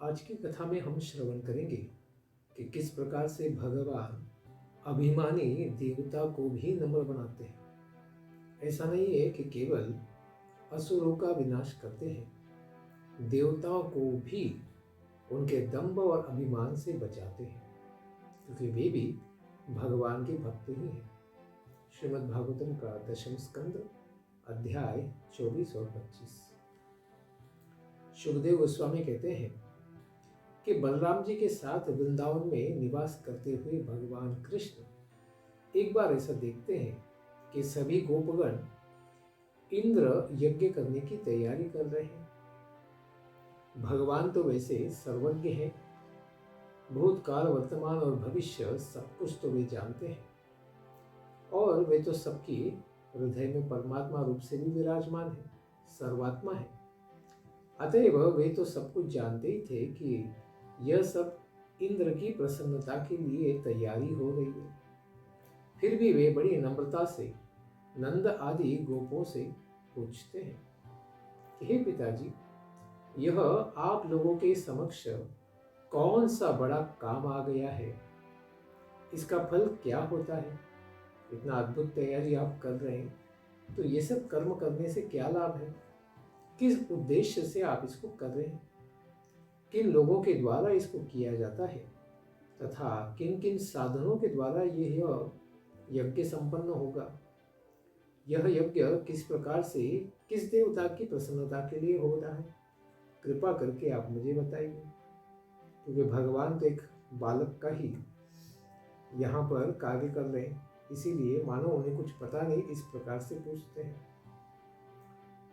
आज की कथा में हम श्रवण करेंगे कि किस प्रकार से भगवान अभिमानी देवता को भी नम्र बनाते हैं। ऐसा नहीं है कि केवल असुरों का विनाश करते हैं, देवताओं को भी उनके दंभ और अभिमान से बचाते हैं, क्योंकि वे भी भगवान के भक्त ही हैं। श्रीमद् भागवतम का 10वें स्कंद अध्याय 24 और 25। सुखदेव गोस्वामी कहते हैं कि बलराम जी के साथ वृंदावन में निवास करते हुए भगवान कृष्ण एक बार ऐसा देखते हैं कि सभी गोपगण इंद्र यज्ञ करने की तैयारी कर रहे हैं। भगवान तो वैसे सर्वज्ञ हैं, भूतकाल वर्तमान और भविष्य सब कुछ तो वे जानते हैं, और वे तो सबकी हृदय में परमात्मा रूप से भी विराजमान है, सर्वात्मा है। अतएव वे तो सब कुछ जानते ही थे कि यह सब इंद्र की प्रसन्नता के लिए तैयारी हो रही है। फिर भी वे बड़ी नम्रता से नंद आदि गोपों से पूछते हैं कि हे पिताजी, यह आप लोगों के समक्ष कौन सा बड़ा काम आ गया है? इसका फल क्या होता है? इतना अद्भुत तैयारी आप कर रहे हैं, तो ये सब कर्म करने से क्या लाभ है? किस उद्देश्य से आप इसको कर रहे हैं? किन लोगों के द्वारा इसको किया जाता है तथा किन किन साधनों के द्वारा यह यज्ञ संपन्न होगा? यह यज्ञ किस प्रकार से किस देवता की प्रसन्नता के लिए हो रहा है? कृपा करके आप मुझे बताइए, क्योंकि भगवान तो एक बालक का ही यहाँ पर कार्य कर रहे हैं, इसीलिए मानो उन्हें कुछ पता नहीं, इस प्रकार से पूछते हैं।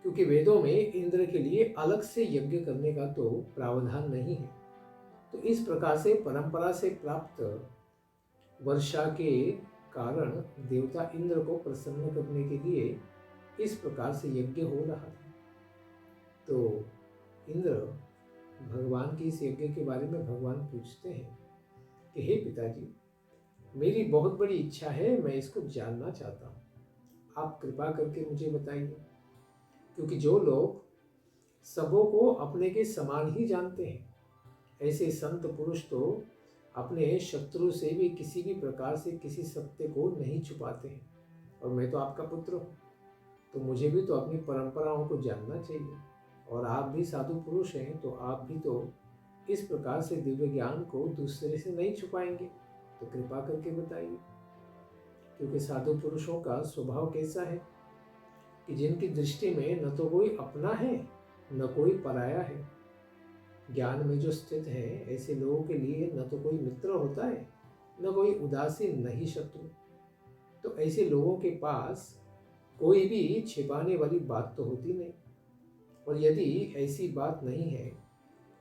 क्योंकि वेदों में इंद्र के लिए अलग से यज्ञ करने का तो प्रावधान नहीं है, तो इस प्रकार से परंपरा से प्राप्त वर्षा के कारण देवता इंद्र को प्रसन्न करने के लिए इस प्रकार से यज्ञ हो रहा था। तो इंद्र भगवान के इस यज्ञ के बारे में भगवान पूछते हैं कि हे पिताजी, मेरी बहुत बड़ी इच्छा है, मैं इसको जानना चाहता हूँ, आप कृपा करके मुझे बताइए। क्योंकि जो लोग सबों को अपने के समान ही जानते हैं, ऐसे संत पुरुष तो अपने शत्रु से भी किसी भी प्रकार से किसी सत्य को नहीं छुपाते हैं। और मैं तो आपका पुत्र हूँ, तो मुझे भी तो अपनी परंपराओं को जानना चाहिए, और आप भी साधु पुरुष हैं, तो आप भी तो इस प्रकार से दिव्य ज्ञान को दूसरे से नहीं छुपाएंगे, तो कृपा करके बताइए। क्योंकि साधु पुरुषों का स्वभाव कैसा है कि जिनकी दृष्टि में न तो कोई अपना है न कोई पराया है। ज्ञान में जो स्थित है, ऐसे लोगों के लिए न तो कोई मित्र होता है न कोई उदासीन, न ही शत्रु। तो ऐसे लोगों के पास कोई भी छिपाने वाली बात तो होती नहीं, और यदि ऐसी बात नहीं है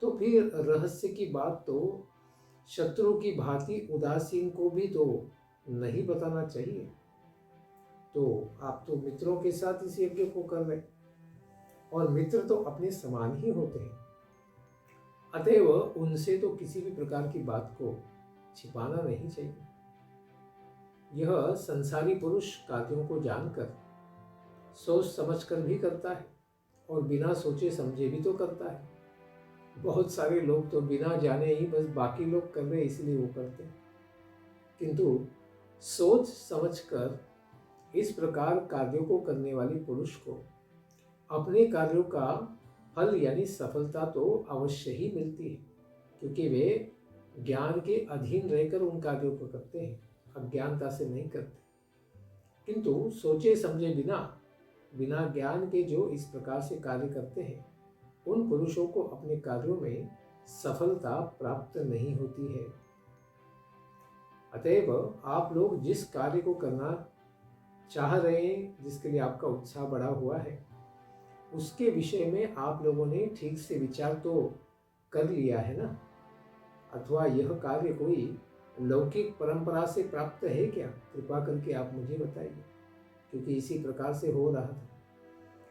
तो फिर रहस्य की बात तो शत्रु की भांति उदासीन को भी तो नहीं बताना चाहिए। तो आप तो मित्रों के साथ इस यज्ञ को कर रहे, और मित्र तो अपने समान ही होते हैं, अतएव उनसे तो किसी भी प्रकार की बात को छिपाना नहीं चाहिए। यह संसारी पुरुष कार्यों को जानकर सोच समझकर भी करता है, और बिना सोचे समझे भी तो करता है। बहुत सारे लोग तो बिना जाने ही बस बाकी लोग कर रहे इसलिए वो करते हैं, किंतु सोच समझकर इस प्रकार कार्यों को करने वाले पुरुष को अपने कार्यों का फल यानी सफलता तो अवश्य ही मिलती है, क्योंकि वे ज्ञान के अधीन रहकर उन कार्यों को करते हैं, अज्ञानता से नहीं करते। किंतु सोचे समझे बिना ज्ञान के जो इस प्रकार से कार्य करते हैं, उन पुरुषों को अपने कार्यों में सफलता प्राप्त नहीं होती है। अतएव आप लोग जिस कार्य को करना चाह रहे हैं, जिसके लिए आपका उत्साह बढ़ा हुआ है, उसके विषय में आप लोगों ने ठीक से विचार तो कर लिया है ना? अथवा यह कार्य कोई लौकिक परंपरा से प्राप्त है क्या? कृपा करके आप मुझे बताइए, क्योंकि इसी प्रकार से हो रहा था,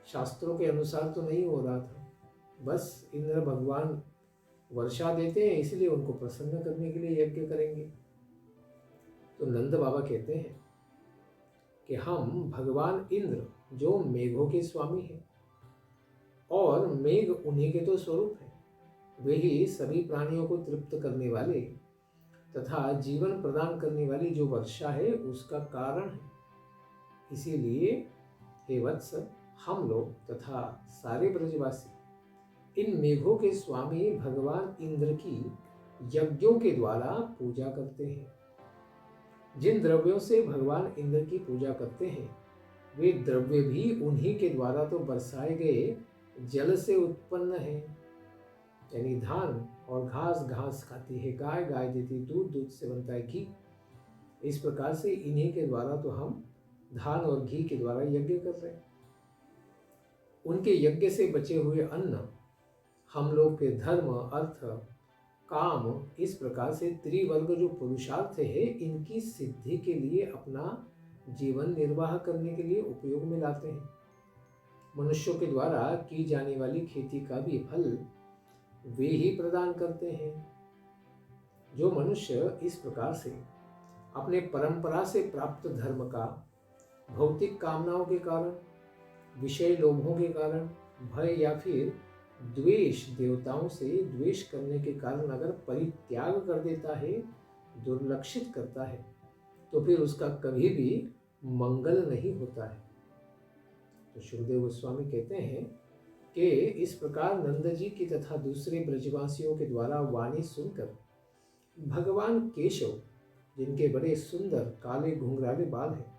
शास्त्रों के अनुसार तो नहीं हो रहा था। बस इंद्र भगवान वर्षा देते हैं, इसलिए उनको प्रसन्न करने के लिए यज्ञ करेंगे। तो नंद बाबा कहते हैं कि हम भगवान इंद्र, जो मेघों के स्वामी हैं, और मेघ उन्हीं के तो स्वरूप है, वे ही सभी प्राणियों को तृप्त करने वाले तथा जीवन प्रदान करने वाली जो वर्षा है उसका कारण है। इसीलिए हे वत्स, हम लोग तथा सारे ब्रजवासी इन मेघों के स्वामी भगवान इंद्र की यज्ञों के द्वारा पूजा करते हैं। जिन द्रव्यों से भगवान इंद्र की पूजा करते हैं वे द्रव्य भी उन्हीं के द्वारा तो बरसाए गए जल से उत्पन्न है। यानी धान और घास घास खाती है गाय, गाय देती दूध, दूध से बनता है घी। इस प्रकार से इन्हीं के द्वारा तो हम धान और घी के द्वारा यज्ञ कर रहे हैं। उनके यज्ञ से बचे हुए अन्न हम लोग के धर्म, अर्थ, काम, इस प्रकार से त्रिवर्ग जो पुरुषार्थ है इनकी सिद्धि के लिए अपना जीवन निर्वाह करने के लिए उपयोग में लाते हैं। मनुष्यों के द्वारा की जाने वाली खेती का भी फल वे ही प्रदान करते हैं। जो मनुष्य इस प्रकार से अपने परंपरा से प्राप्त धर्म का भौतिक कामनाओं के कारण, विषय लोभों के कारण, भय या फिर द्वेष, देवताओं से द्वेष करने के कारण अगर परित्याग कर देता है, दुर्लक्षित करता है, तो फिर उसका कभी भी मंगल नहीं होता है। तो सुखदेव गोस्वामी कहते हैं कि इस प्रकार नंद जी की तथा दूसरे ब्रजवासियों के द्वारा वाणी सुनकर भगवान केशव, जिनके बड़े सुंदर काले घुंघराले बाल हैं,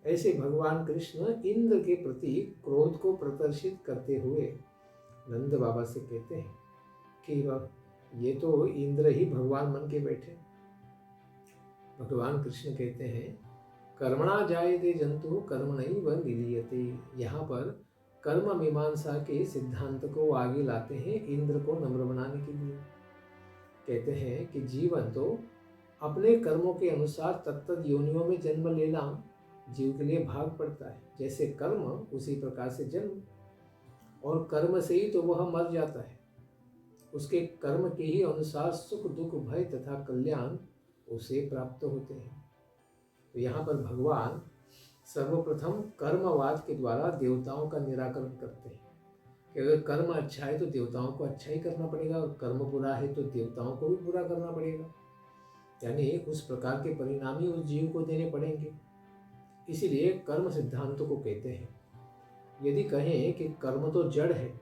ऐसे भगवान कृष्ण इंद्र के प्रति क्रोध को प्रदर्शित करते हुए नंद बाबा से कहते हैं कि वह ये तो इंद्र ही भगवान मन के बैठे। भगवान कृष्ण कहते हैं कर्मणा जायते जंतु कर्मणैव निलीयते। यहाँ पर कर्म मीमांसा के सिद्धांत को आगे लाते हैं इंद्र को नम्र बनाने के लिए। कहते हैं कि जीवन तो अपने कर्मों के अनुसार तत्त योनियों में जन्म लेना जीव के लिए भाग पड़ता है। जैसे कर्म उसी प्रकार से जन्म, और कर्म से ही तो वह मर जाता है। उसके कर्म के ही अनुसार सुख, दुख, भय तथा कल्याण उसे प्राप्त होते हैं। तो यहाँ पर भगवान सर्वप्रथम कर्मवाद के द्वारा देवताओं का निराकरण करते हैं कि अगर कर्म अच्छा है तो देवताओं को अच्छा ही करना पड़ेगा, और कर्म बुरा है तो देवताओं को भी बुरा करना पड़ेगा। यानी उस प्रकार के परिणाम ही उस जीव को देने पड़ेंगे। इसीलिए कर्म सिद्धांतों को कहते हैं। यदि कहें कि कर्म तो जड़ है,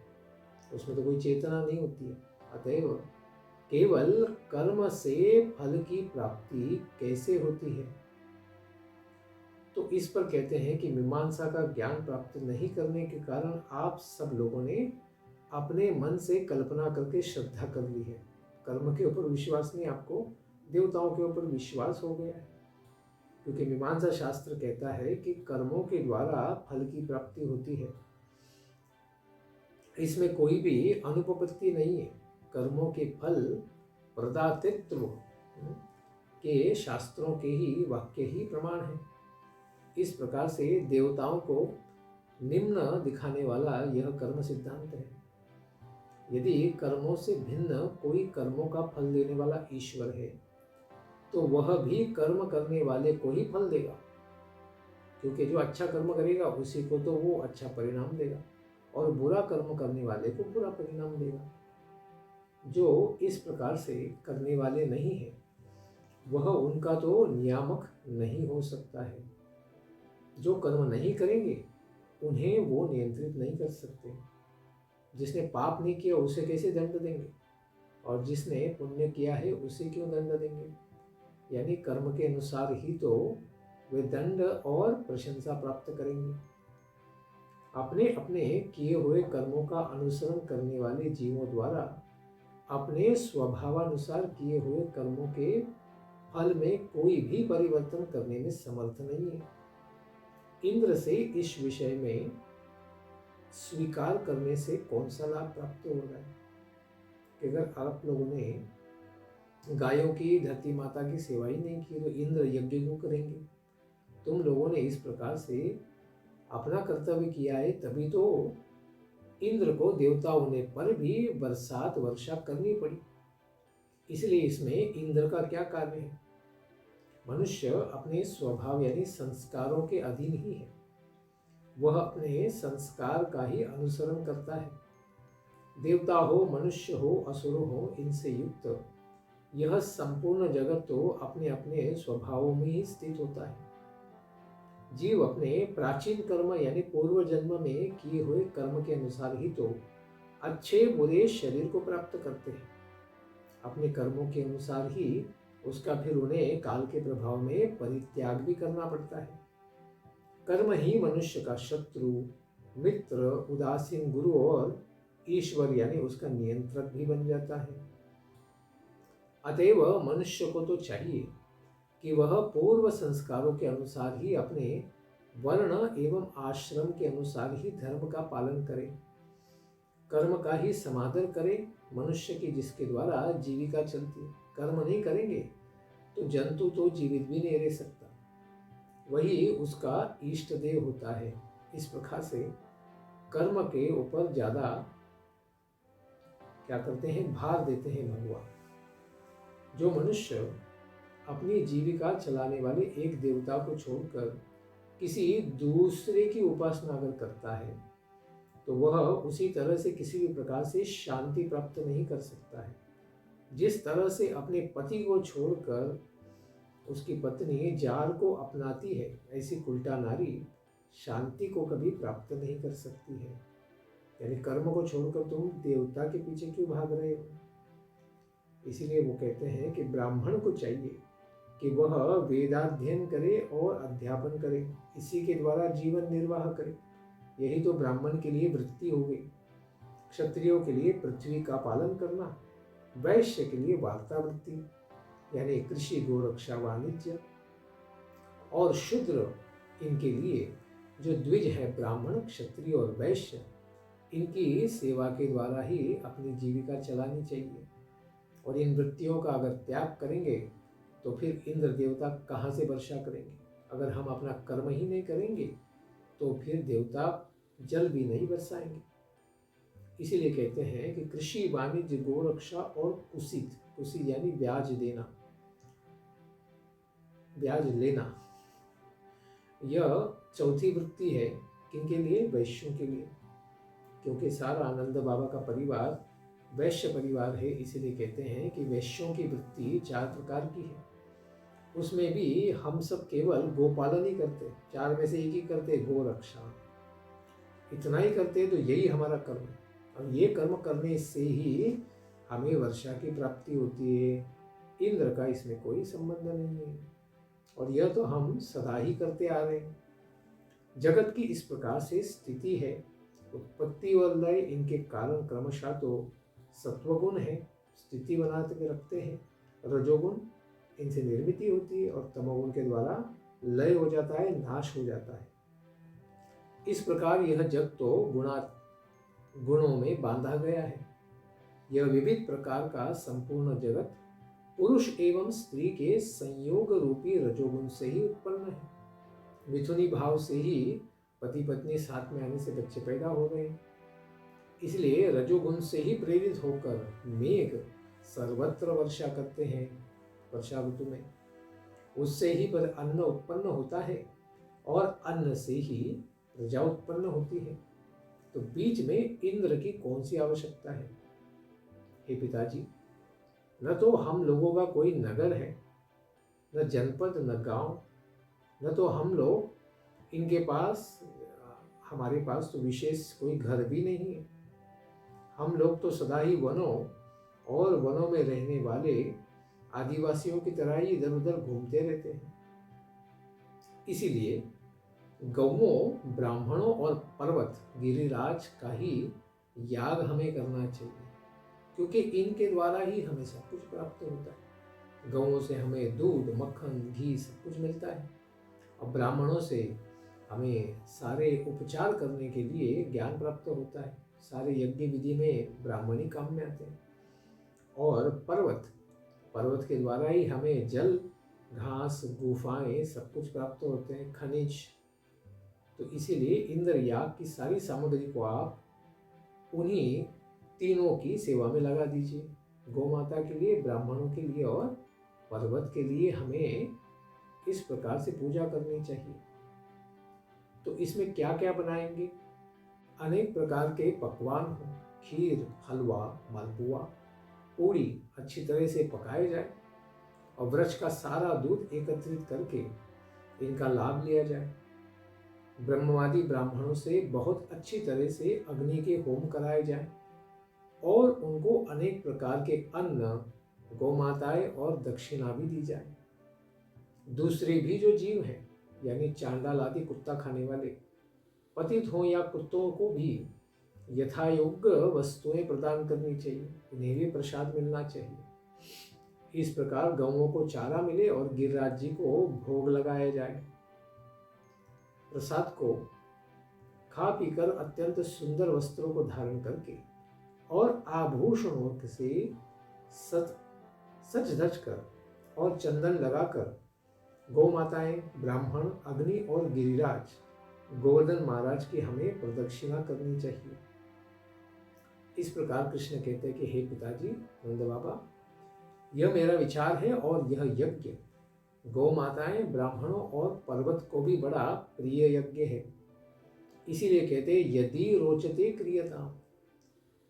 उसमें तो कोई चेतना नहीं होती है, अतएव केवल कर्म से फल की प्राप्ति कैसे होती है, तो इस पर कहते हैं कि मीमांसा का ज्ञान प्राप्त नहीं करने के कारण आप सब लोगों ने अपने मन से कल्पना करके श्रद्धा कर ली है। कर्म के ऊपर विश्वास नहीं, आपको देवताओं के ऊपर विश्वास हो गया है। क्योंकि मीमांसा शास्त्र कहता है कि कर्मों के द्वारा फल की प्राप्ति होती है, इसमें कोई भी अनुपपत्ति नहीं है। कर्मों के फल प्रदातृत्व के शास्त्रों के ही वाक्य ही प्रमाण है। इस प्रकार से देवताओं को निम्न दिखाने वाला यह कर्म सिद्धांत है। यदि कर्मों से भिन्न कोई कर्मों का फल देने वाला ईश्वर है, तो वह भी कर्म करने वाले को ही फल देगा, क्योंकि जो अच्छा कर्म करेगा उसी को तो वो अच्छा परिणाम देगा, और बुरा कर्म करने वाले को बुरा परिणाम देगा। जो इस प्रकार से करने वाले नहीं है, वह उनका तो नियामक नहीं हो सकता है। जो कर्म नहीं करेंगे उन्हें वो नियंत्रित नहीं कर सकते। जिसने पाप नहीं किया उसे कैसे दंड देंगे, और जिसने पुण्य किया है उसे क्यों दंड देंगे। यानी कर्म के अनुसार ही तो वे दंड और प्रशंसा प्राप्त करेंगे। अपने अपने किए हुए कर्मों का अनुसरण करने वाले जीवों द्वारा अपने स्वभावानुसार किए हुए कर्मों के फल में कोई भी परिवर्तन करने में समर्थ नहीं है। इंद्र से इस विषय में स्वीकार करने से कौन सा लाभ प्राप्त हो रहा है कि अगर आप लोगों ने गायों की, धरती माता की सेवा ही नहीं की तो इंद्र यज्ञ क्यों करेंगे। तुम लोगों ने इस प्रकार से अपना कर्तव्य किया है, तभी तो इंद्र को देवता होने पर भी बरसात वर्षा करनी पड़ी। इसलिए इसमें इंद्र का क्या कार्य है। मनुष्य अपने स्वभाव यानी संस्कारों के अधीन ही है। वह अपने संस्कार का ही अनुसरण करता है। देवता हो, मनुष्य हो, असुर हो, इनसे युक्त यह संपूर्ण जगत तो अपने अपने स्वभावों में ही स्थित होता है। जीव अपने प्राचीन कर्म यानी पूर्व जन्म में किए हुए कर्म के अनुसार ही तो अच्छे बुरे शरीर को प्राप्त करते हैं। अपने कर्मों के अनुसार ही उसका फिर उन्हें काल के प्रभाव में परित्याग भी करना पड़ता है। कर्म ही मनुष्य का शत्रु, मित्र, उदासीन गुरु और ईश्वर यानी उसका नियंत्रक भी बन जाता है। अतएव मनुष्य को तो चाहिए कि वह पूर्व संस्कारों के अनुसार ही अपने वर्ण एवं आश्रम के अनुसार ही धर्म का पालन करे, कर्म का ही समादर करे। मनुष्य की जिसके द्वारा जीविका चलती है, कर्म नहीं करेंगे तो जंतु तो जीवित भी नहीं रह सकता, वही उसका इष्ट देव होता है। इस प्रकार से कर्म के ऊपर ज्यादा क्या करते हैं, भार देते हैं भगवान। जो मनुष्य अपनी जीविका चलाने वाले एक देवता को छोड़कर किसी दूसरे की उपासना अगर करता है तो वह उसी तरह से किसी भी प्रकार से शांति प्राप्त नहीं कर सकता है। जिस तरह से अपने पति को छोड़कर उसकी पत्नी जार को अपनाती है, ऐसी उल्टा नारी शांति को कभी प्राप्त नहीं कर सकती है। यानी कर्म को छोड़कर तुम देवता के पीछे क्यों भाग रहे हो? इसीलिए वो कहते हैं कि ब्राह्मण को चाहिए कि वह वेदाध्ययन करे और अध्यापन करे, इसी के द्वारा जीवन निर्वाह करे। यही तो ब्राह्मण के लिए वृत्ति हो गई। क्षत्रियों के लिए पृथ्वी का पालन करना, वैश्य के लिए वार्तावृत्ति यानी कृषि, गोरक्षा, वाणिज्य, और शूद्र इनके लिए जो द्विज है ब्राह्मण, क्षत्रिय और वैश्य, इनकी सेवा के द्वारा ही अपनी जीविका चलानी चाहिए। और इन वृत्तियों का अगर त्याग करेंगे तो फिर इंद्र देवता कहाँ से वर्षा करेंगे? अगर हम अपना कर्म ही नहीं करेंगे तो फिर देवता जल भी नहीं बरसाएंगे। इसीलिए कहते हैं कि कृषि, वाणिज्य, गोरक्षा और कुसित, कुसित यानी ब्याज देना, ब्याज लेना, यह चौथी वृत्ति है। किनके लिए? वैश्यों के लिए। क्योंकि सारा आनंद बाबा का परिवार वैश्य परिवार है, इसीलिए कहते हैं कि वैश्यों की वृत्ति 4 प्रकार की है। उसमें भी हम सब केवल गोपालन ही करते, 4 में से एक ही करते, गोरक्षा। इतना ही करते तो यही हमारा कर्म है। और ये कर्म करने से ही हमें वर्षा की प्राप्ति होती है। इंद्र का इसमें कोई संबंध नहीं है, और यह तो हम सदा ही करते आ रहे हैं। जगत की इस प्रकार से स्थिति है। उत्पत्ति और लय इनके कारण क्रमशः तो सत्वगुण है, स्थिति बना के रखते हैं। रजोगुण इनसे निर्मिति होती है, और तमोगुण के द्वारा लय हो जाता है, नाश हो जाता है। इस प्रकार यह जग तो गुणों में बांधा गया है। यह विविध प्रकार का संपूर्ण जगत पुरुष एवं स्त्री के संयोग रूपी रजोगुण से ही उत्पन्न है। मिथुनी भाव से ही पति पत्नी साथ में आने से बच्चे पैदा हो रहे हैं। इसलिए रजोगुण से ही प्रेरित होकर मेघ सर्वत्र वर्षा करते हैं वर्षा ऋतु में। उससे ही पर अन्न उत्पन्न होता है, और अन्न से ही प्रजा उत्पन्न होती है। तो बीच में इंद्र की कौन सी आवश्यकता है? हे पिताजी, न तो हम लोगों का कोई नगर है, न जनपद, न गांव, न तो हम लोग इनके पास, हमारे पास तो विशेष कोई घर भी नहीं है। हम लोग तो सदा ही वनों और वनों में रहने वाले आदिवासियों की तरह ही इधर उधर घूमते रहते हैं। इसीलिए गौओं, ब्राह्मणों और पर्वत गिरिराज का ही याग हमें करना चाहिए, क्योंकि इनके द्वारा ही हमें सब कुछ प्राप्त होता है। गौओं से हमें दूध, मक्खन, घी सब कुछ मिलता है, और ब्राह्मणों से हमें सारे उपचार करने के लिए ज्ञान प्राप्त होता है। सारे यज्ञ विधि में ब्राह्मण ही काम में आते हैं। और पर्वत के द्वारा ही हमें जल, घास, गुफाएं सब कुछ प्राप्त होते हैं, खनिज। तो इसीलिए इंद्र याग की सारी सामग्री को आप उन्हीं तीनों की सेवा में लगा दीजिए। गौ माता के लिए, ब्राह्मणों के लिए और पर्वत के लिए हमें इस प्रकार से पूजा करनी चाहिए। तो इसमें क्या क्या बनाएंगे? अनेक प्रकार के पकवान हो, खीर, हलवा, मालपुआ, पूड़ी अच्छी तरह से पकाए जाए और वृक्ष का सारा दूध एकत्रित करके इनका लाभ लिया जाए। ब्रह्मवादी ब्राह्मणों से बहुत अच्छी तरह से अग्नि के होम कराए जाए और उनको अनेक प्रकार के अन्न, गौमाताएं और दक्षिणा भी दी जाए। दूसरे भी जो जीव हैं यानी चांडाल आदि कुत्ता खाने वाले पतित हों या कुत्तों को भी यथा योग्य वस्तुएं प्रदान करनी चाहिए, उन्हें भी प्रसाद मिलना चाहिए। इस प्रकार गौओं को चारा मिले और गिरिराज जी को भोग लगाया जाए। प्रसाद को खा पीकर अत्यंत सुंदर वस्त्रों को धारण करके और आभूषणों से सच धज कर और चंदन लगाकर गौ माताएं, ब्राह्मण, अग्नि और गिरिराज गोवर्धन महाराज की हमें प्रदक्षिणा करनी चाहिए। इस प्रकार कृष्ण कहते हैं कि हे पिताजी नंद बाबा, यह मेरा विचार है और यह यज्ञ गौ माताएं, ब्राह्मणों और पर्वत को भी बड़ा प्रिय यज्ञ है। इसीलिए कहते हैं यदि रोचते क्रियता।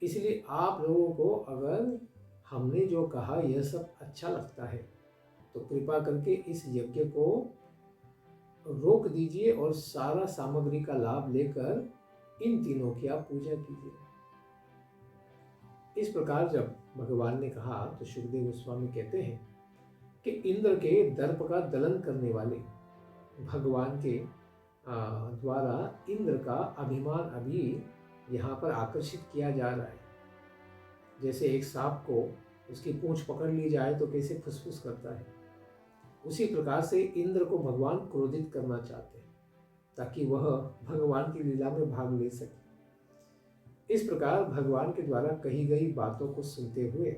इसलिए आप लोगों को अगर हमने जो कहा यह सब अच्छा लगता है तो कृपा करके इस यज्ञ को रोक दीजिए और सारा सामग्री का लाभ लेकर इन तीनों की आप पूजा कीजिए। इस प्रकार जब भगवान ने कहा तो सुखदेव गोस्वामी कहते हैं कि इंद्र के दर्प का दलन करने वाले भगवान के द्वारा इंद्र का अभिमान अभी यहाँ पर आकर्षित किया जा रहा है। जैसे एक सांप को उसकी पूंछ पकड़ ली जाए तो कैसे फुसफुस करता है, उसी प्रकार से इंद्र को भगवान क्रोधित करना चाहते हैं ताकि वह भगवान की लीला में भाग ले सके। इस प्रकार भगवान के द्वारा कही गई बातों को सुनते हुए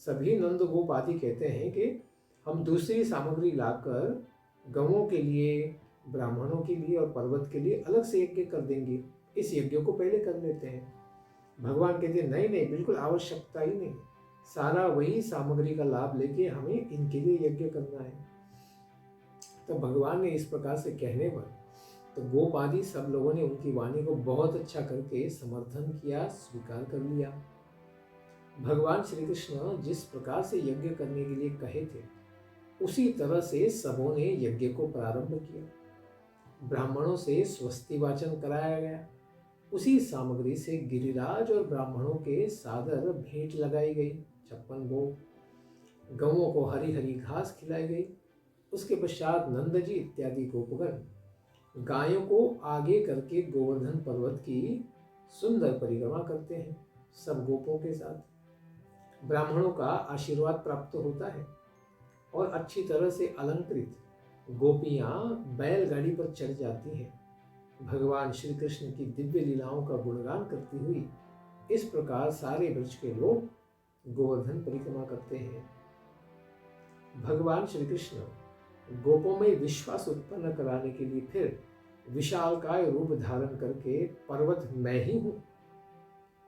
सभी नंद गोप आदि कहते हैं कि हम दूसरी सामग्री लाकर गौओं के लिए, ब्राह्मणों के लिए और पर्वत के लिए अलग से यज्ञ कर देंगे, इस यज्ञ को पहले कर लेते हैं। भगवान कहते हैं नहीं नहीं, बिल्कुल आवश्यकता ही नहीं, सारा वही सामग्री का लाभ लेके हमें इनके लिए यज्ञ करना है। तो भगवान ने इस प्रकार से कहने पर तो गोप आदि सब लोगों ने उनकी वाणी को बहुत अच्छा करके समर्थन किया, स्वीकार कर लिया। भगवान श्री कृष्ण जिस प्रकार से यज्ञ करने के लिए कहे थे उसी तरह से सबों ने यज्ञ को प्रारंभ किया। ब्राह्मणों से स्वस्ति वाचन कराया गया, उसी सामग्री से गिरिराज और ब्राह्मणों के सादर भेंट लगाई गई, 56 भोग। गौओं को हरी हरी घास खिलाई गई। उसके पश्चात नंद जी इत्यादि गोपगण गायों को आगे करके गोवर्धन पर्वत की सुंदर परिक्रमा करते हैं सब गोपों के साथ। ब्राह्मणों का आशीर्वाद प्राप्त होता है और अच्छी तरह से अलंकृत गोपियां बैलगाड़ी पर चढ़ जाती हैं, भगवान श्री कृष्ण की दिव्य लीलाओं का गुणगान करती हुई। इस प्रकार सारे ब्रज के लोग गोवर्धन परिक्रमा करते हैं। भगवान श्री कृष्ण गोपों में विश्वास उत्पन्न कराने के लिए फिर विशालकाय रूप धारण करके पर्वत मैं ही हूँ,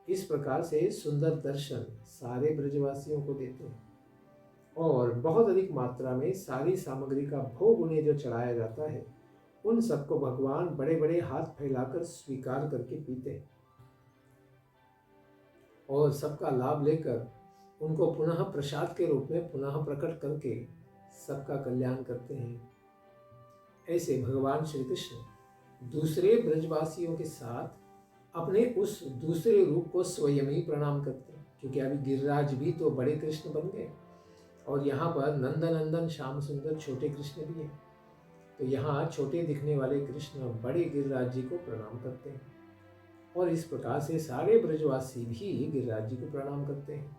इस प्रकार से सुंदर दर्शन सारे ब्रजवासियों को देते हैं और बहुत अधिक मात्रा में सारी सामग्री का भोग उन्हें जो चढ़ाया जाता है उन सबको भगवान बड़े बड़े हाथ फैलाकर स्वीकार करके पीते हैं और सबका लाभ लेकर उनको पुनः प्रसाद के रूप में पुनः प्रकट करके सबका कल्याण करते हैं। ऐसे भगवान श्री कृष्ण दूसरे ब्रजवासियों के साथ अपने उस दूसरे रूप को स्वयं ही प्रणाम करते हैं, क्योंकि अभी गिरिराज भी तो बड़े कृष्ण बन गए और यहाँ पर नंदनंदन श्याम सुंदर छोटे कृष्ण भी हैं। तो यहाँ छोटे दिखने वाले कृष्ण बड़े गिरिराज जी को प्रणाम करते हैं और इस प्रकार से सारे ब्रजवासी भी गिरिराज जी को प्रणाम करते हैं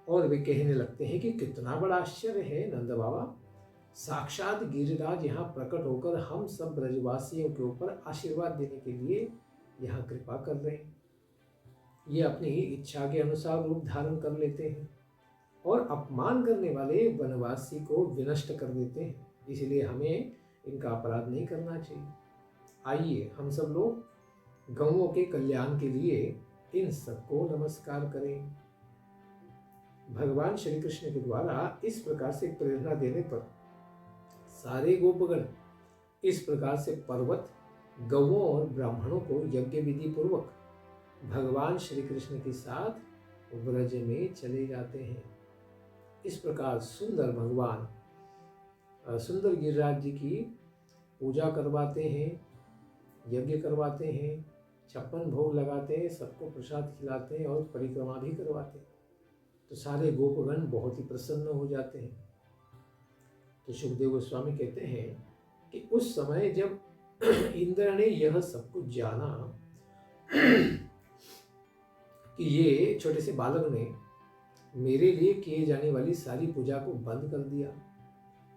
और वे कहने लगते हैं कि कितना बड़ा आश्चर्य है नंद बाबा, साक्षात गिरिराज यहाँ प्रकट होकर हम सब ब्रजवासियों के ऊपर आशीर्वाद देने के लिए यहाँ कृपा कर रहे हैं। ये अपनी इच्छा के अनुसार रूप धारण कर लेते हैं और अपमान करने वाले वनवासी को विनष्ट कर देते हैं, इसलिए हमें इनका अपराध नहीं करना चाहिए। आइए हम सब लोग गौओं के कल्याण के लिए इन सबको नमस्कार करें। भगवान श्री कृष्ण के द्वारा इस प्रकार से प्रेरणा देने पर सारे गोपगण इस प्रकार से पर्वत, गौओं और ब्राह्मणों को यज्ञ विधि पूर्वक भगवान श्री कृष्ण के साथ व्रज में चले जाते हैं। इस प्रकार सुंदर भगवान सुंदर गिरिराज जी की पूजा करवाते हैं, यज्ञ करवाते हैं, 56 भोग लगाते हैं, सबको प्रसाद खिलाते हैं और परिक्रमा भी करवाते हैं। तो सारे गोपगण बहुत ही प्रसन्न हो जाते हैं। तो सुखदेव गोस्वामी कहते हैं कि उस समय जब इंद्र ने यह सब कुछ जाना कि ये छोटे से बालक ने मेरे लिए किए जाने वाली सारी पूजा को बंद कर दिया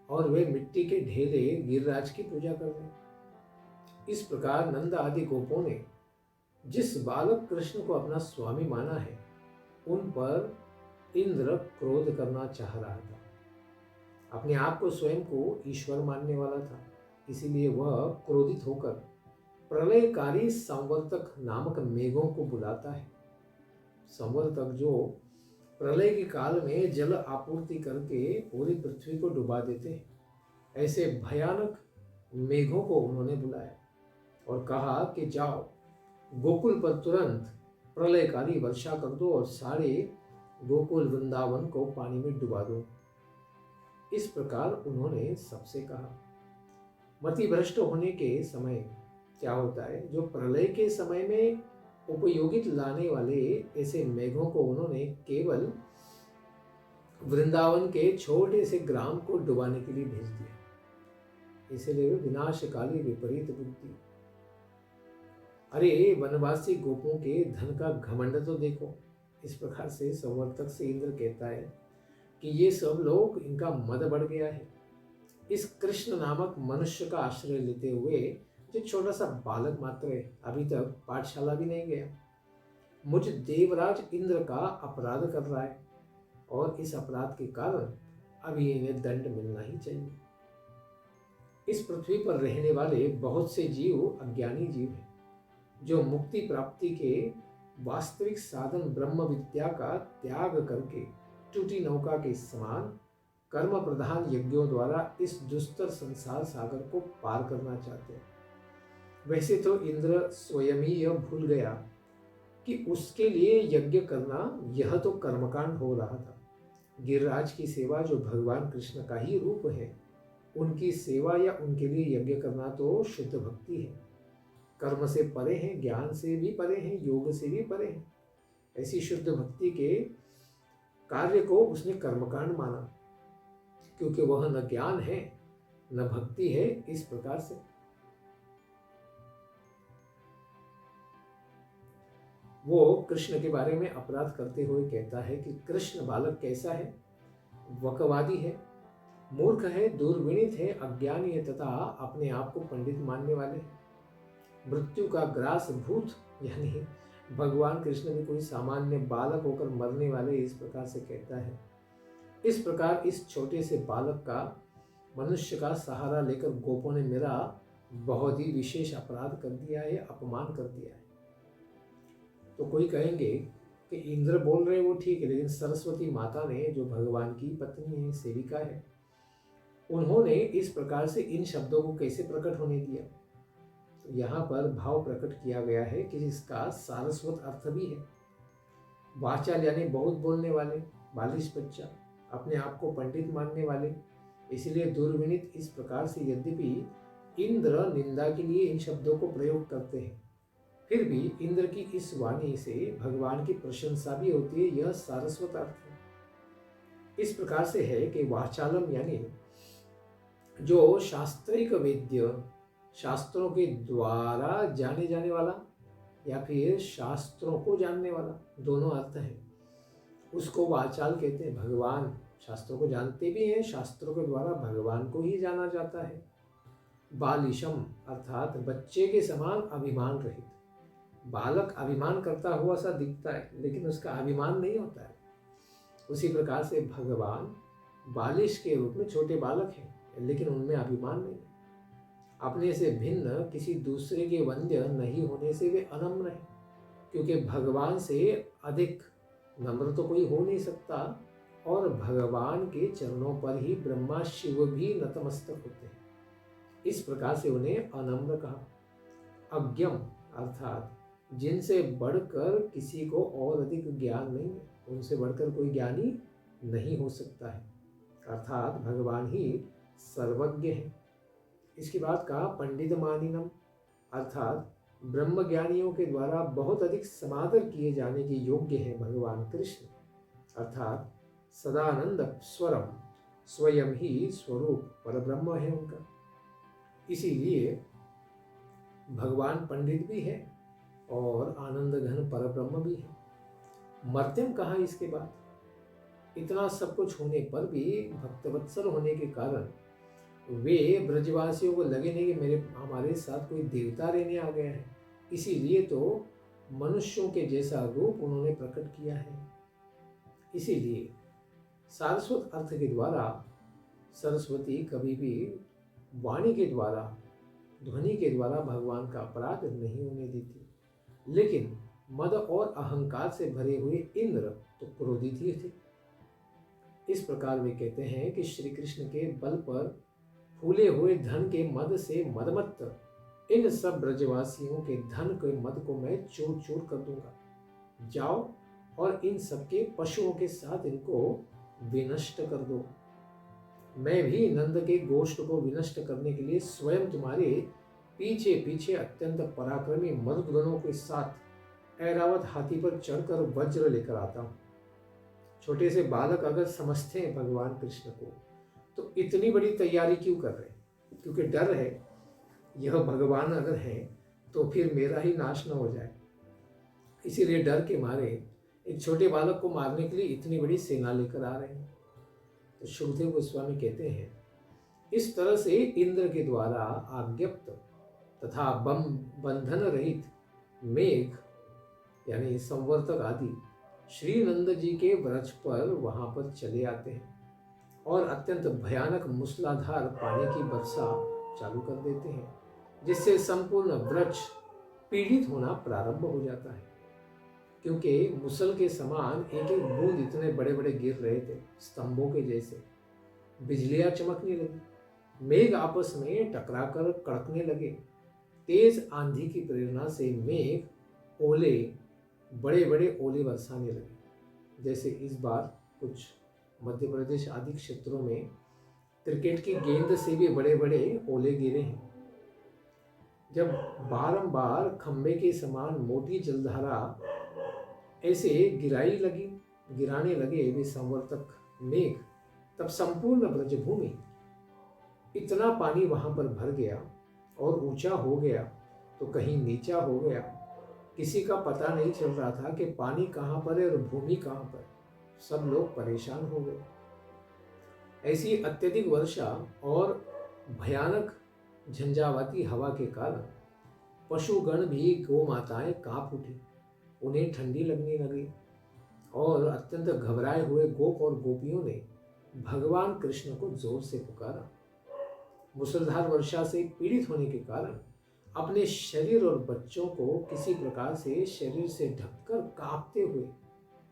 और वे मिट्टी के ढेले गिरिराज की पूजा कर रहे। इस प्रकार नंद आदि गोपों ने जिस बालक कृष्ण को अपना स्वामी माना है, उन पर इंद्र क्रोध करना चाह रहा था। अपने आप को स्वयं को ईश्वर मानने वाला था, इसीलिए वह क्रोधित होकर प्रलयकारी संवर्तक नामक मेघों को बुलाता है। संवर्तक जो प्रलय के काल में जल आपूर्ति करके पूरी पृथ्वी को डुबा देते हैं, ऐसे भयानक मेघों को उन्होंने बुलाया और कहा कि जाओ गोकुल पर तुरंत प्रलयकारी वर्षा कर दो और सारे गोकुल वृंदावन को पानी में डुबा दो। इस प्रकार उन्होंने सबसे कहा। मति भ्रष्ट होने के समय क्या होता है, जो प्रलय के समय में उपयोगित लाने वाले ऐसे मेघों को उन्होंने केवल वृंदावन के छोटे से ग्राम को डुबाने के लिए भेज दिया। इसलिए वे विनाशकाली विपरीत बुद्धि। अरे वनवासी गोपों के धन का घमंड तो देखो। इस प्रकार से संवर्तक से इंद्र कहता है कि ये सब लोग, इनका मद बढ़ गया है। इस कृष्ण नामक मनुष्य का आश्रय लेते हुए जो छोटा सा बालक मात्र है, अभी तक पाठशाला भी नहीं गया, मुझ देवराज इंद्र का अपराध कर रहा है और इस अपराध के कारण अभी इन्हें दंड मिलना ही चाहिए। इस पृथ्वी पर रहने वाले बहुत से जीव अज्ञानी जीव हैं, जो मुक्ति प्राप्ति के वास्तविक साधन ब्रह्म विद्या का त्याग करके टूटी नौका के समान कर्म प्रधान यज्ञों द्वारा इस दुस्तर संसार सागर को पार करना चाहते हैं। वैसे तो इंद्र स्वयं ही यह भूल गया कि उसके लिए यज्ञ करना यह तो कर्मकांड हो रहा था। गिरिराज की सेवा जो भगवान कृष्ण का ही रूप है, उनकी सेवा या उनके लिए यज्ञ करना तो शुद्ध भक्ति है। कर्म से परे हैं, ज्ञान से भी परे हैं, योग से भी परे हैं। ऐसी शुद्ध भक्ति के कार्य को उसने कर्मकांड माना, क्योंकि वह न ज्ञान है न भक्ति है। इस प्रकार से वो कृष्ण के बारे में अपराध करते हुए कहता है कि कृष्ण बालक कैसा है, वकवादी है, मूर्ख है, दुर्विनीत है, अज्ञानी है तथा अपने आप को पंडित मानने वाले हैं। मृत्यु का ग्रास भूत, यानी भगवान कृष्ण भी कोई सामान्य बालक होकर मरने वाले, इस प्रकार से कहता है। इस प्रकार इस छोटे से बालक का, मनुष्य का सहारा लेकर गोपों ने मेरा बहुत ही विशेष अपराध कर दिया है, अपमान कर दिया है। तो कोई कहेंगे कि इंद्र बोल रहे वो ठीक है, लेकिन सरस्वती माता ने, जो भगवान की पत्नी है, सेविका है, उन्होंने इस प्रकार से इन शब्दों को कैसे प्रकट होने दिया? तो यहाँ पर भाव प्रकट किया गया है कि इसका सारस्वत अर्थ भी है। वाचाल यानी बहुत बोलने वाले, बालिश बच्चा, अपने आप को पंडित मानने वाले, इसलिए दुर्विनीत। इस प्रकार से यद्यपि इंद्र निंदा के लिए इन शब्दों को प्रयोग करते हैं, फिर भी इंद्र की इस वाणी से भगवान की प्रशंसा भी होती है। यह सारस्वत अर्थ है। इस प्रकार से है कि वाचालम यानी जो शास्त्रिक वेद्य, शास्त्रों के द्वारा जाने जाने वाला या फिर शास्त्रों को जानने वाला, दोनों अर्थ हैं, उसको वाचाल कहते हैं। भगवान शास्त्रों को जानते भी हैं, शास्त्रों के द्वारा भगवान को ही जाना जाता है। बालिशम अर्थात बच्चे के समान अभिमान रहित। बालक अभिमान करता हुआ सा दिखता है, लेकिन उसका अभिमान नहीं होता है। उसी प्रकार से भगवान बालिश के रूप में छोटे बालक हैं, लेकिन उनमें अभिमान नहीं। अपने से भिन्न किसी दूसरे के वंद्य नहीं होने से वे अनम्र हैं, क्योंकि भगवान से अधिक नम्र तो कोई हो नहीं सकता, और भगवान के चरणों पर ही ब्रह्मा शिव भी नतमस्तक होते हैं। इस प्रकार से उन्हें अनम्र कहा। अज्ञम अर्थात जिनसे बढ़कर किसी को और अधिक ज्ञान नहीं है, उनसे बढ़कर कोई ज्ञानी नहीं हो सकता है, अर्थात भगवान ही सर्वज्ञ है। इसके बाद कहा पंडित मानिनम, अर्थात ब्रह्मज्ञानियों के द्वारा बहुत अधिक समादर किए जाने के योग्य है भगवान कृष्ण, अर्थात सदानंद स्वरम, स्वयं ही स्वरूप परब्रह्म है उनका। इसीलिए भगवान पंडित भी है और आनंद घन परब्रह्म भी है। मर्त्यम कहा इसके बाद, इतना सब कुछ होने पर भी भक्तवत्सल होने के कारण वे ब्रजवासियों को लगे नहीं कि हमारे साथ कोई देवता रहने आ गया है, इसीलिए तो मनुष्यों के जैसा रूप उन्होंने प्रकट किया है। इसीलिए सारस्वत अर्थ के द्वारा सरस्वती कभी भी वाणी के द्वारा, ध्वनि के द्वारा भगवान का अपराध नहीं होने देती। लेकिन मद और अहंकार से भरे हुए इंद्र तो क्रोधित ही थे। इस प्रकार वे कहते हैं कि श्री कृष्ण के बल पर फूले हुए धन के मद से मदमत्त इन सब ब्रजवासियों के धन के मद को मैं चूर चूर कर दूंगा। जाओ और इन सबके पशुओं के साथ इनको विनष्ट कर दो। मैं भी नंद के गोष्ठ को विनष्ट करने के लिए स्वयं तुम्हारे पीछे पीछे अत्यंत पराक्रमी मरुदगणों के साथ ऐरावत हाथी पर चढ़कर वज्र लेकर आता हूं। छोटे से बालक अगर समझते हैं भगवान कृष्ण को तो इतनी बड़ी तैयारी क्यों कर रहे हैं? क्योंकि डर है यह भगवान अगर है तो फिर मेरा ही नाश न हो जाए। इसीलिए डर के मारे एक छोटे बालक को मारने के लिए इतनी बड़ी सेना लेकर आ रहे हैं। तो शुभदेव गोस्वामी कहते हैं, इस तरह से इंद्र के द्वारा आज्ञप्त तथा बंधन रहित मेघ यानी संवर्तक आदि श्री नंद जी के व्रज पर वहां पर चले आते हैं और अत्यंत भयानक मूसलाधार पानी की वर्षा चालू कर देते हैं, जिससे संपूर्ण व्रज पीड़ित होना प्रारंभ हो जाता है। क्योंकि मुसल के समान एक एक बूंद इतने बड़े बड़े गिर रहे थे, स्तंभों के जैसे। बिजलियां चमकने लगी, मेघ आपस में टकराकर कड़कने लगे। तेज आंधी की प्रेरणा से मेघ ओले, बड़े बड़े ओले बरसाने लगे। जैसे इस बार कुछ मध्य प्रदेश आदि क्षेत्रों में क्रिकेट की गेंद से भी बड़े बड़े ओले गिरे हैं। जब बारंबार खंबे के समान मोटी जलधारा ऐसे गिराने लगे वे संवर्तक मेघ, तब संपूर्ण ब्रजभूमि इतना पानी वहां पर भर गया और ऊंचा हो गया तो कहीं नीचा हो गया। किसी का पता नहीं चल रहा था कि पानी कहाँ पर है और भूमि कहाँ पर। सब लोग परेशान हो गए। ऐसी अत्यधिक वर्षा और भयानक झंझावाती हवा के कारण पशुगण भी गौ माताएं कांप उठी, उन्हें ठंडी लगने लगी और अत्यंत घबराए हुए गोप और गोपियों ने भगवान कृष्ण को जोर से पुकारा। मूसलाधार वर्षा से पीड़ित होने के कारण अपने शरीर और बच्चों को किसी प्रकार से शरीर से ढककर कांपते हुए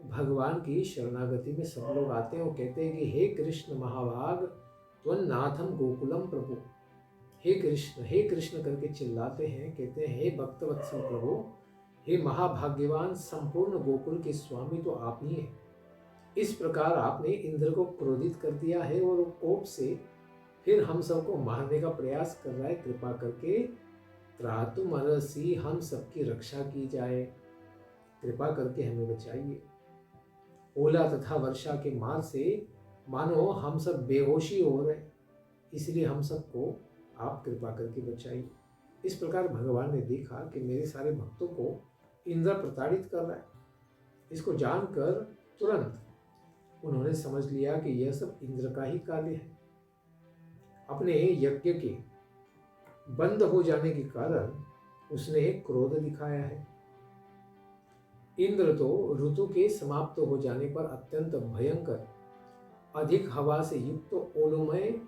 भगवान की शरणागति में सब लोग आते हैं और कहते हैं कि हे कृष्ण महाभाग त्वन्नाथम गोकुलम प्रभु, हे कृष्ण करके चिल्लाते हैं। कहते हैं हे भक्तवत्सल प्रभु, हे महाभाग्यवान संपूर्ण गोकुल के स्वामी तो आप ही हैं। इस प्रकार आपने इंद्र को क्रोधित कर दिया है और कोप से फिर हम सबको मारने का प्रयास कर रहा है। कृपा करके त्रातुमर्हसि, हम सबकी रक्षा की जाए, कृपा करके हमें बचाइए। ओला तथा वर्षा के मार से मानो हम सब बेहोशी हो रहे, इसलिए हम सबको आप कृपा करके बचाइए। इस प्रकार भगवान ने देखा कि मेरे सारे भक्तों को इंद्र प्रताड़ित कर रहा है। इसको जानकर तुरंत उन्होंने समझ लिया कि यह सब इंद्र का ही कार्य है। अपने यज्ञ के बंद हो जाने के कारण उसने क्रोध दिखाया है। इंद्र तो ऋतु के समाप्त हो जाने पर अत्यंत भयंकर अधिक हवा से युक्त ओलोमय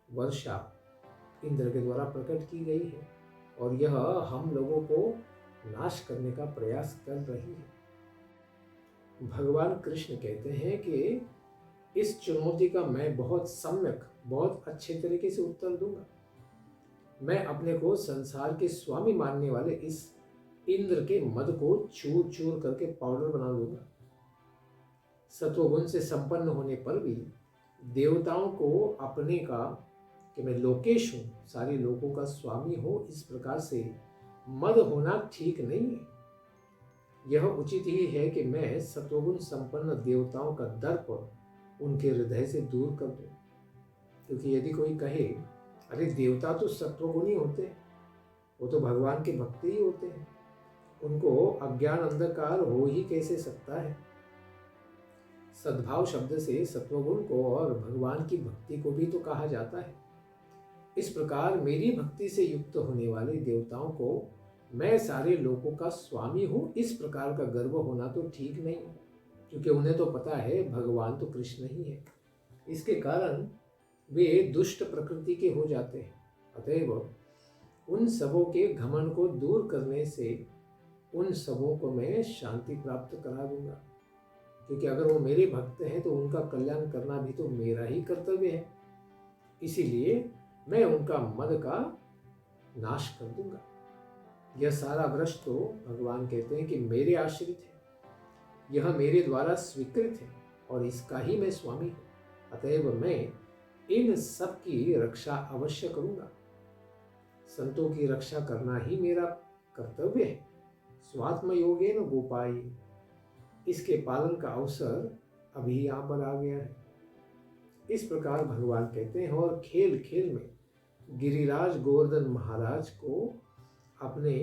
वर्षा इंद्र के द्वारा प्रकट की गई है और यह हम लोगों को नाश करने का प्रयास कर रही है। भगवान कृष्ण कहते हैं कि इस चुनौती का मैं बहुत सम्यक, बहुत अच्छे तरीके से उत्तर दूंगा। मैं अपने को संसार के स्वामी मानने वाले इस इंद्र के मद को चूर चूर करके पाउडर बना दूंगा। सत्वगुण से संपन्न होने पर भी देवताओं को अपने का कि मैं लोकेश हूं, सारे लोगों का स्वामी हो, इस प्रकार से मद होना ठीक नहीं है। यह उचित ही है कि मैं सत्वगुण संपन्न देवताओं का दर्प उनके हृदय से दूर कर दूं। क्योंकि यदि कोई कहे अरे देवता तो सत्वगुणी होते हैं, वो तो भगवान के भक्त ही होते हैं, उनको अज्ञान अंधकार हो ही कैसे सकता है। सद्भाव शब्द से सत्वगुण को और भगवान की भक्ति को भी तो कहा जाता है। इस प्रकार मेरी भक्ति से युक्त होने वाले देवताओं को मैं सारे लोगों का स्वामी हूं, इस प्रकार का गर्व होना तो ठीक नहीं, क्योंकि उन्हें तो पता है भगवान तो कृष्ण ही है। इसके कारण वे दुष्ट प्रकृति के हो जाते हैं। अतएव उन सबों के घमंड को दूर करने से उन सबों को मैं शांति प्राप्त करा दूंगा। क्योंकि अगर वो मेरे भक्त हैं तो उनका कल्याण करना भी तो मेरा ही कर्तव्य है। इसीलिए मैं उनका मद का नाश कर दूंगा। यह सारा वृक्ष तो भगवान कहते हैं कि मेरे आश्रित है, यह मेरे द्वारा स्वीकृत है और इसका ही मैं स्वामी हूं। अतएव मैं इन सब की रक्षा अवश्य करूंगा। संतों की रक्षा करना ही मेरा कर्तव्य है। स्वात्म योगेन गोपाई, इसके पालन का अवसर अभी यहाँ पर आ गया है। इस प्रकार भगवान कहते हैं। और खेल खेल में गिरिराज गोवर्धन महाराज को अपने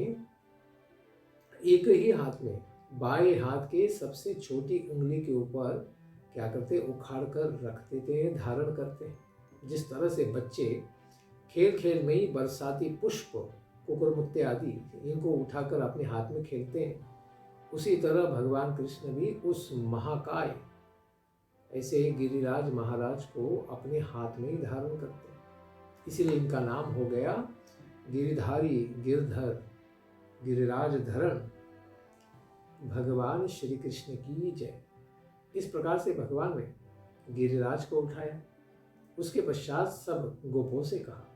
एक ही हाथ में, बाएं हाथ के सबसे छोटी उंगली के ऊपर क्या करते, उखाड़ कर रख देते हैं, धारण करते हैं। जिस तरह से बच्चे खेल खेल में ही बरसाती पुष्प, कुकुरमुत्ते आदि इनको उठाकर अपने हाथ में खेलते हैं, उसी तरह भगवान कृष्ण भी उस महाकाय ऐसे गिरिराज महाराज को अपने हाथ में ही धारण करते हैं। इसीलिए इनका नाम हो गया गिरिधारी, गिरधर, गिरिराज धरण भगवान श्री कृष्ण की जय। इस प्रकार से भगवान ने गिरिराज को उठाया। उसके पश्चात सब गोपों से कहा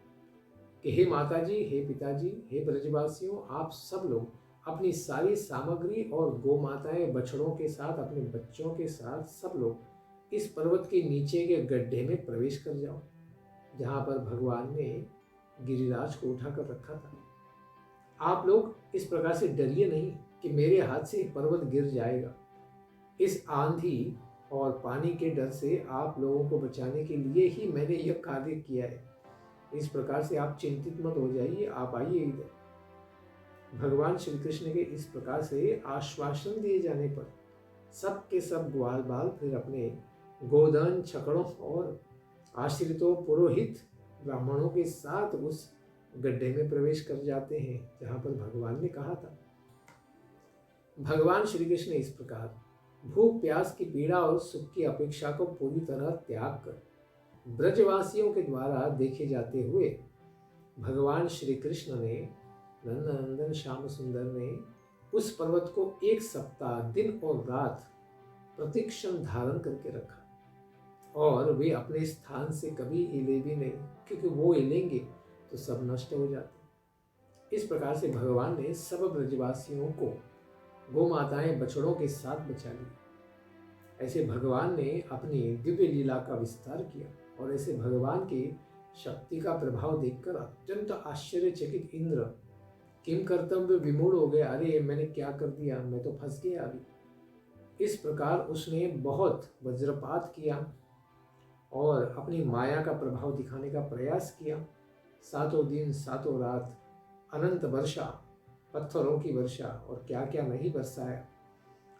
कि हे माताजी, हे पिताजी, हे ब्रजवासियों, आप सब लोग अपनी सारी सामग्री और गौ माताएं बछड़ों के साथ, अपने बच्चों के साथ सब लोग इस पर्वत के नीचे के गड्ढे में प्रवेश कर जाओ, जहां पर भगवान ने गिरिराज को उठाकर रखा था। आप लोग इस प्रकार से डरिए नहीं कि मेरे हाथ से पर्वत गिर जाएगा। इस आंधी और पानी के डर से आप लोगों को बचाने के लिए ही मैंने यह कार्य किया है। इस प्रकार से आप चिंतित मत हो जाइए, आप आइए इधर। भगवान श्री कृष्ण के इस प्रकार से आश्वासन दिए जाने पर सब के सब ग्वाल बाल फिर अपने गोधन, छकड़ों और आश्रितों, पुरोहित, ब्राह्मणों के साथ उस गड्ढे में प्रवेश कर जाते हैं जहां पर भगवान ने कहा था। भगवान श्री कृष्ण इस प्रकार भूख प्यास की पीड़ा और सुख की अपेक्षा को पूरी तरह त्याग कर ब्रजवासियों के द्वारा देखे जाते हुए भगवान श्री कृष्ण ने, नंदन श्याम सुंदर ने उस पर्वत को 1 सप्ताह दिन और रात प्रतिक्षण धारण करके रखा। और वे अपने स्थान से कभी हिले भी नहीं, क्योंकि वो हिलेंगे तो सब नष्ट हो जाते। इस प्रकार से भगवान ने सब ब्रजवासियों को गौ माताएं बछड़ों के साथ बचा लिया। ऐसे भगवान ने अपनी दिव्य लीला का विस्तार किया और ऐसे भगवान की शक्ति का प्रभाव देखकर अत्यंत आश्चर्यचकित इंद्र किम कर्तव्य विमूढ़ हो गए। अरे मैंने क्या कर दिया, मैं तो फंस गया अभी। इस प्रकार उसने बहुत वज्रपात किया और अपनी माया का प्रभाव दिखाने का प्रयास किया। 7 दिन 7 रात अनंत वर्षा, पत्थरों की वर्षा और क्या क्या नहीं बरसाया,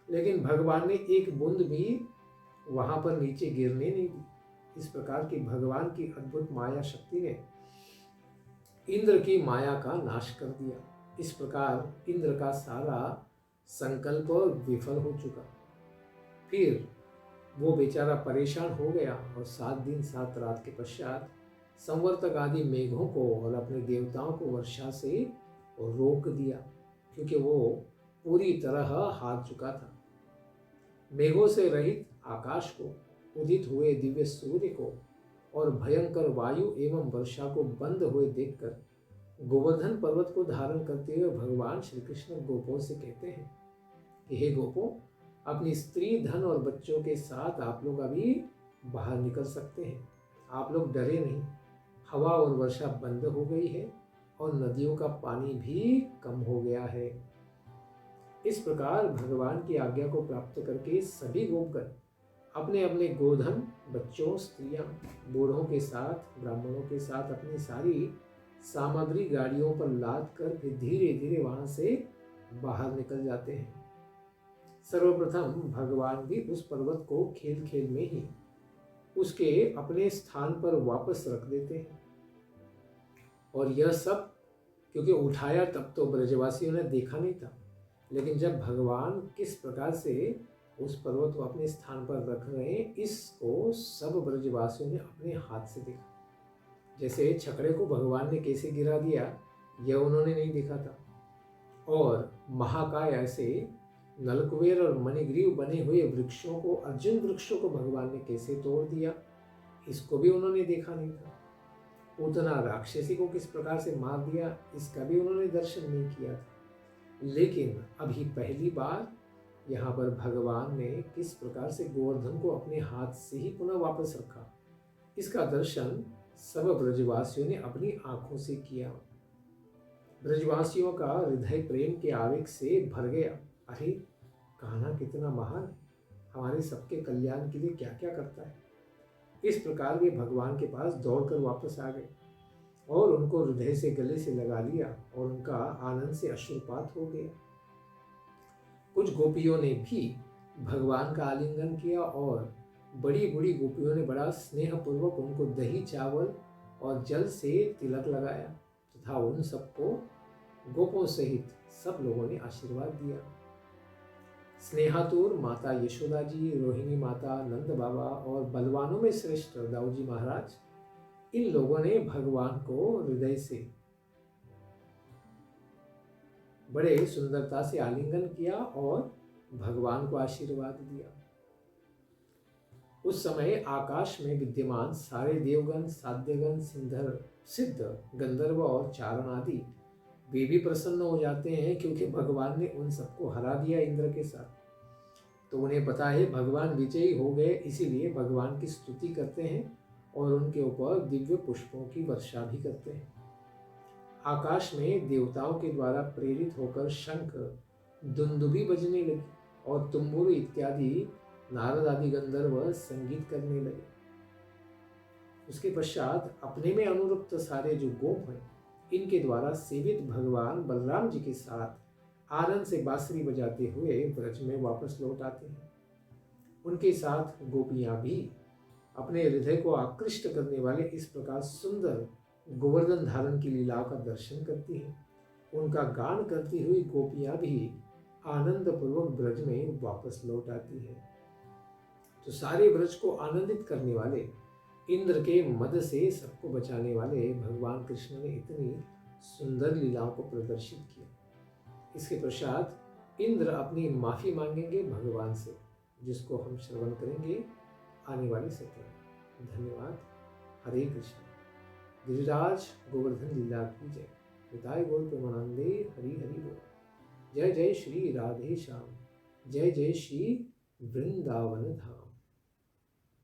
लेकिन भगवान ने एक बूंद भी वहां पर नीचे गिरने नहीं दी। इस प्रकार की भगवान की अद्भुत माया शक्ति ने इंद्र की माया का नाश कर दिया। इस प्रकार इंद्र का सारा संकल्प विफल हो चुका। फिर वो बेचारा परेशान हो गया और 7 दिन 7 रात के पश्चात संवर्तक आदि मेघों को और अपने देवताओं को वर्षा से रोक दिया, क्योंकि वो पूरी तरह हार चुका था। मेघों से रहित आकाश को, उदित हुए दिव्य सूर्य को और भयंकर वायु एवं वर्षा को बंद हुए देखकर गोवर्धन पर्वत को धारण करते हुए भगवान श्री कृष्ण गोपों से कहते हैं कि हे गोपों, अपनी स्त्री, धन और बच्चों के साथ आप लोग अभी बाहर निकल सकते हैं। आप लोग डरे नहीं। हवा और वर्षा बंद हो गई है और नदियों का पानी भी कम हो गया है। इस प्रकार भगवान की आज्ञा को प्राप्त करके सभी गोपगण अपने अपने गोधन, बच्चों, स्त्रियां, बूढ़ों के साथ, ब्राह्मणों के साथ अपनी सारी सामग्री गाड़ियों पर लाद कर फिर धीरे धीरे वहां से बाहर निकल जाते हैं। सर्वप्रथम भगवान भी उस पर्वत को खेल खेल में ही उसके अपने स्थान पर वापस रख देते हैं। और यह सब क्योंकि उठाया तब तो ब्रजवासियों ने देखा नहीं था, लेकिन जब भगवान किस प्रकार से उस पर्वत को अपने स्थान पर रख रहे हैं, इसको सब ब्रजवासियों ने अपने हाथ से देखा। जैसे छकड़े को भगवान ने कैसे गिरा दिया, यह उन्होंने नहीं देखा था। और महाकाय ऐसे नलकुबेर और मणिग्रीव बने हुए वृक्षों को, अर्जुन वृक्षों को भगवान ने कैसे तोड़ दिया, इसको भी उन्होंने देखा नहीं था। उतना राक्षसी को किस प्रकार से मार दिया, इसका भी उन्होंने दर्शन नहीं किया था। लेकिन अभी पहली बार यहाँ पर भगवान ने किस प्रकार से गोवर्धन को अपने हाथ से ही पुनः वापस रखा, इसका दर्शन सब ब्रजवासियों ने अपनी आंखों से किया। ब्रजवासियों का हृदय प्रेम के आवेग से भर गया। अरे, कान्हा कितना महान है, हमारे सबके कल्याण के लिए क्या क्या करता है। इस प्रकार वे भगवान के पास दौड़कर वापस आ गए और उनको हृदय से गले से लगा लिया और उनका आनंद से अश्रुपात हो गया। कुछ गोपियों ने भी भगवान का आलिंगन किया और बड़ी बड़ी गोपियों ने बड़ा स्नेहपूर्वक उनको दही, चावल और जल से तिलक लगाया तथा उन सबको गोपों सहित सब लोगों ने आशीर्वाद दिया। स्नेहातुर माता यशोदा जी, रोहिणी माता, नंद बाबा और बलवानों में श्रेष्ठ दाऊजी महाराज, इन लोगों ने भगवान को हृदय से बड़े सुंदरता से आलिंगन किया और भगवान को आशीर्वाद दिया। उस समय आकाश में विद्यमान सारे देवगण, साध्यगण, सिद्ध, गंधर्व और चारण आदि वे भी प्रसन्न हो जाते हैं, क्योंकि भगवान ने उन सबको हरा दिया इंद्र के साथ। तो उन्हें पता है भगवान विजयी हो गए, इसीलिए भगवान की स्तुति करते हैं और उनके ऊपर दिव्य पुष्पों की वर्षा भी करते हैं। आकाश में देवताओं के द्वारा प्रेरित होकर शंख, दुंदुभी बजने लगी और तुम्बुरु इत्यादि नारद आदि गंधर्व संगीत करने लगे। उसके पश्चात अपने में अनुरक्त सारे जो गोप हैं, इनके द्वारा सेवित भगवान बलराम जी के साथ आनंद से बांसुरी बजाते हुए ब्रज में वापस लौट आते हैं। उनके साथ गोपियां भी अपने हृदय को आकृष्ट करने वाले इस प्रकार सुंदर गोवर्धन धारण की लीलाओं का दर्शन करती हैं। उनका गान करती हुई गोपियां भी आनंद पूर्वक ब्रज में वापस लौट आती हैं। तो सारे ब्रज को आनंदित करने वाले, इंद्र के मद से सबको बचाने वाले भगवान कृष्ण ने इतनी सुंदर लीलाओं को प्रदर्शित किया। इसके पश्चात इंद्र अपनी माफी मांगेंगे भगवान से, जिसको हम श्रवण करेंगे आने वाले सत्र में। धन्यवाद। हरे कृष्ण। गिरिराज गोवर्धन लीला की जय। हिताय गौर प्रेमानंदे हरि हरि बोल। जय जय श्री राधे श्याम। जय जय श्री वृंदावन धाम।